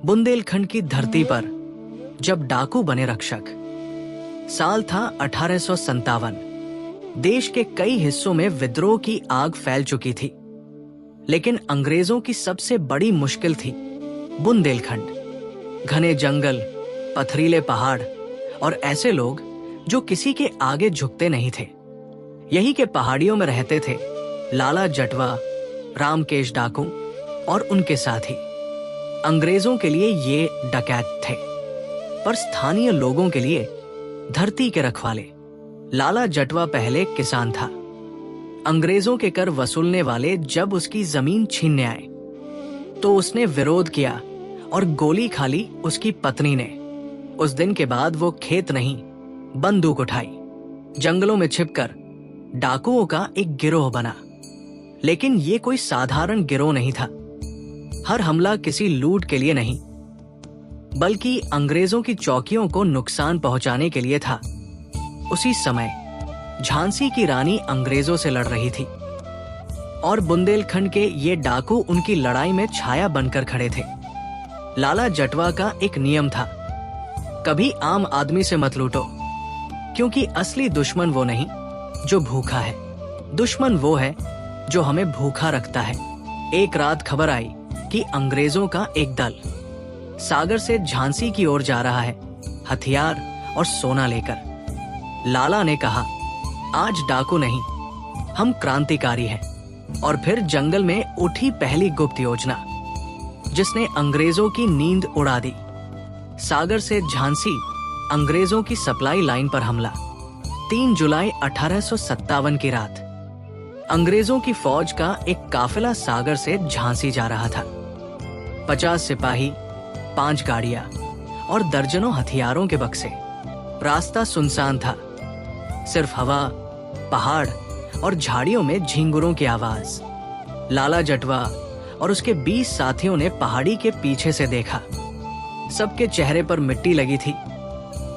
बुंदेलखंड की धरती पर जब डाकू बने रक्षक। साल था 1857। देश के कई हिस्सों में विद्रोह की आग फैल चुकी थी, लेकिन अंग्रेजों की सबसे बड़ी मुश्किल थी बुंदेलखंड। घने जंगल, पथरीले पहाड़ और ऐसे लोग जो किसी के आगे झुकते नहीं थे। यही के पहाड़ियों में रहते थे लाला जटवा, रामकेश डाकू और उनके साथी। अंग्रेजों के लिए ये डकैत थे, पर स्थानीय लोगों के लिए धरती के रखवाले। लाला जटवा पहले किसान था। अंग्रेजों के कर वसूलने वाले जब उसकी जमीन छीनने आए तो उसने विरोध किया और गोली खा ली उसकी पत्नी ने। उस दिन के बाद वो खेत नहीं, बंदूक उठाई, जंगलों में छिपकर डाकुओं का एक गिरोह बना। लेकिन ये कोई साधारण गिरोह नहीं था। हर हमला किसी लूट के लिए नहीं, बल्कि अंग्रेजों की चौकियों को नुकसान पहुंचाने के लिए था। उसी समय झांसी की रानी अंग्रेजों से लड़ रही थी और बुंदेलखंड के ये डाकू उनकी लड़ाई में छाया बनकर खड़े थे। लाला जटवा का एक नियम था, कभी आम आदमी से मत लूटो, क्योंकि असली दुश्मन वो नहीं जो भूखा है, दुश्मन वो है जो हमें भूखा रखता है। एक रात खबर आई कि अंग्रेजों का एक दल सागर से झांसी की ओर जा रहा है, हथियार और सोना लेकर। लाला ने कहा, आज डाकू नहीं, हम क्रांतिकारी हैं। और फिर जंगल में उठी पहली गुप्त योजना, जिसने अंग्रेजों की नींद उड़ा दी। सागर से झांसी अंग्रेजों की सप्लाई लाइन पर हमला। 3 जुलाई 1857 की रात अंग्रेजों की फौज का एक काफिला सागर से झांसी जा रहा था। 50 सिपाही, 5 गाड़ियां और दर्जनों हथियारों के बक्से। रास्ता सुनसान था, सिर्फ हवा, पहाड़ और झाड़ियों में झींगुरों की आवाज। लाला जटवा और उसके 20 साथियों ने पहाड़ी के पीछे से देखा। सबके चेहरे पर मिट्टी लगी थी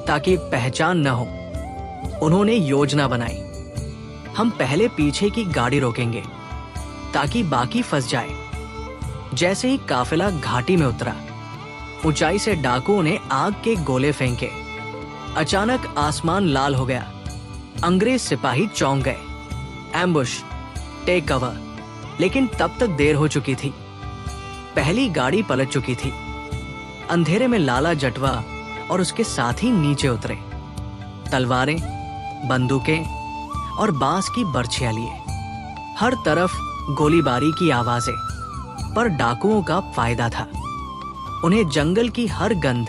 ताकि पहचान न हो। उन्होंने योजना बनाई, हम पहले पीछे की गाड़ी रोकेंगे ताकि बाकी फंस जाए। जैसे ही काफिला घाटी में उतरा, ऊंचाई से डाकुओं ने आग के गोले फेंके। अचानक आसमान लाल हो गया। अंग्रेज सिपाही चौंक गए। Ambush, take cover. लेकिन तब तक देर हो चुकी थी। पहली गाड़ी पलट चुकी थी। अंधेरे में लाला जटवा और उसके साथी नीचे उतरे, तलवारें, बंदूकें और बांस की बर्छियां लिए। हर तरफ गोलीबारी की आवाजें, पर डाकुओं का फायदा था। उन्हें जंगल की हर गंध,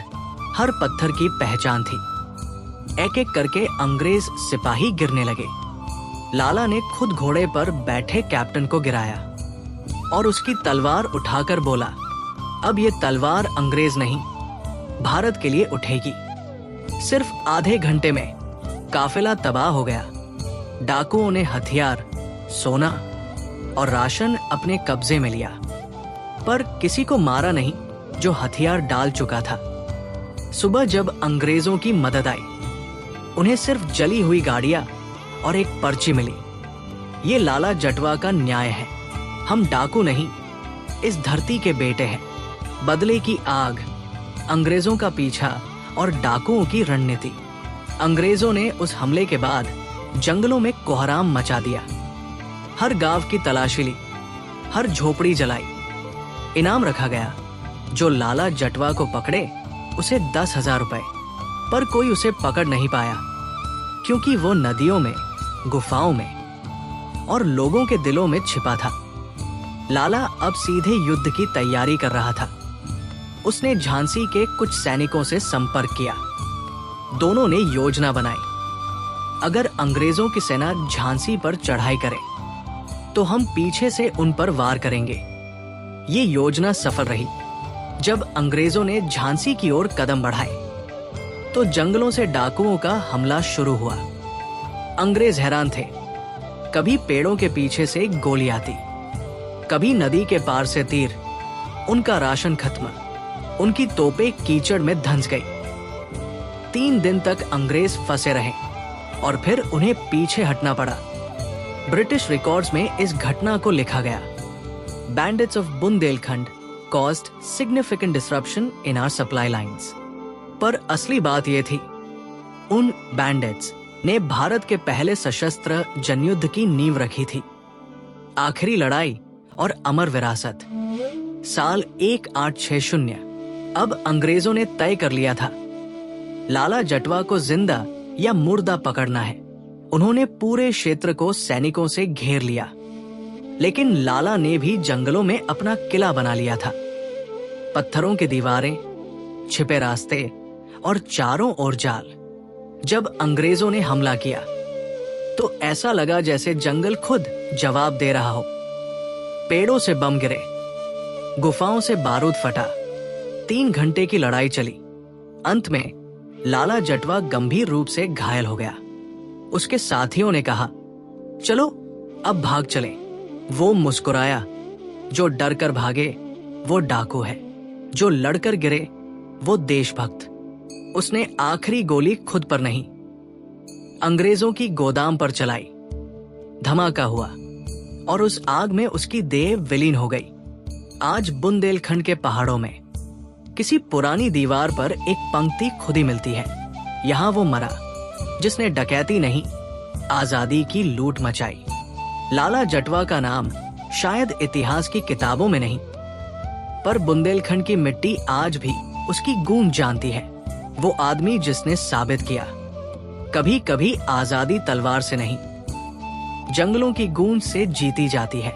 हर पत्थर की पहचान थी। एक एक करके अंग्रेज सिपाही गिरने लगे। लाला ने खुद घोड़े पर बैठे कैप्टन को गिराया और उसकी तलवार उठाकर बोला, अब ये तलवार अंग्रेज नहीं, भारत के लिए उठेगी। सिर्फ आधे घंटे में काफिला तबाह हो गया। डाकुओं ने हथियार, सोना और राशन अपने कब्जे में लिया, पर किसी को मारा नहीं जो हथियार डाल चुका था। सुबह जब अंग्रेजों की मदद आई, उन्हें सिर्फ जली हुई गाड़ियां और एक पर्ची मिली। ये लाला जटवा का न्याय है, हम डाकू नहीं, इस धरती के बेटे हैं। बदले की आग, अंग्रेजों का पीछा और डाकुओं की रणनीति। अंग्रेजों ने उस हमले के बाद जंगलों में कोहराम मचा दिया। हर गांव की तलाशी ली, हर झोपड़ी जलाई। इनाम रखा गया, जो लाला जटवा को पकड़े उसे 10,000 रुपए। पर कोई उसे पकड़ नहीं पाया, क्योंकि वो नदियों में, गुफाओं में और लोगों के दिलों में छिपा था। लाला अब सीधे युद्ध की तैयारी कर रहा था। उसने झांसी के कुछ सैनिकों से संपर्क किया। दोनों ने योजना बनाई, अगर अंग्रेजों की सेना झांसी पर चढ़ाई करे तो हम पीछे से उन पर वार करेंगे। ये योजना सफल रही। जब अंग्रेजों ने झांसी की ओर कदम बढ़ाए तो जंगलों से डाकुओं का हमला शुरू हुआ। अंग्रेज हैरान थे, कभी पेड़ों के पीछे से गोली आती, कभी नदी के पार से तीर। उनका राशन खत्म, उनकी तोपें कीचड़ में धंस गई। 3 दिन तक अंग्रेज फंसे रहे और फिर उन्हें पीछे हटना पड़ा। ब्रिटिश रिकॉर्ड्स में इस घटना को लिखा गया, bandits of Bundelkhand caused significant disruption in our supply lines. पर असली बात यह थी, उन बैंडिट्स ने भारत के पहले सशस्त्र जनयुद्ध की नींव रखी थी। आखिरी लड़ाई और अमर विरासत। साल 1860 अब अंग्रेजों ने तय कर लिया था, लाला जटवा को जिंदा या मुर्दा पकड़ना है। उन्होंने पूरे क्षेत्र को सैनिकों से घेर लिया, लेकिन लाला ने भी जंगलों में अपना किला बना लिया था। पत्थरों की दीवारें, छिपे रास्ते और चारों ओर जाल। जब अंग्रेजों ने हमला किया तो ऐसा लगा जैसे जंगल खुद जवाब दे रहा हो। पेड़ों से बम गिरे, गुफाओं से बारूद फटा। 3 घंटे की लड़ाई चली। अंत में लाला जटवा गंभीर रूप से घायल हो गया। उसके साथियों ने कहा, चलो अब भाग चलें। वो मुस्कुराया, जो डर कर भागे वो डाकू है, जो लड़कर गिरे वो देशभक्त। उसने आखिरी गोली खुद पर नहीं, अंग्रेजों की गोदाम पर चलाई। धमाका हुआ और उस आग में उसकी देह विलीन हो गई। आज बुंदेलखंड के पहाड़ों में किसी पुरानी दीवार पर एक पंक्ति खुदी मिलती है, यहां वो मरा जिसने डकैती नहीं, आजादी की लूट मचाई। लाला जटवा का नाम शायद इतिहास की किताबों में नहीं, पर बुंदेलखंड की मिट्टी आज भी उसकी गूंज जानती है। वो आदमी जिसने साबित किया, कभी कभी आजादी तलवार से नहीं, जंगलों की गूंज से जीती जाती है।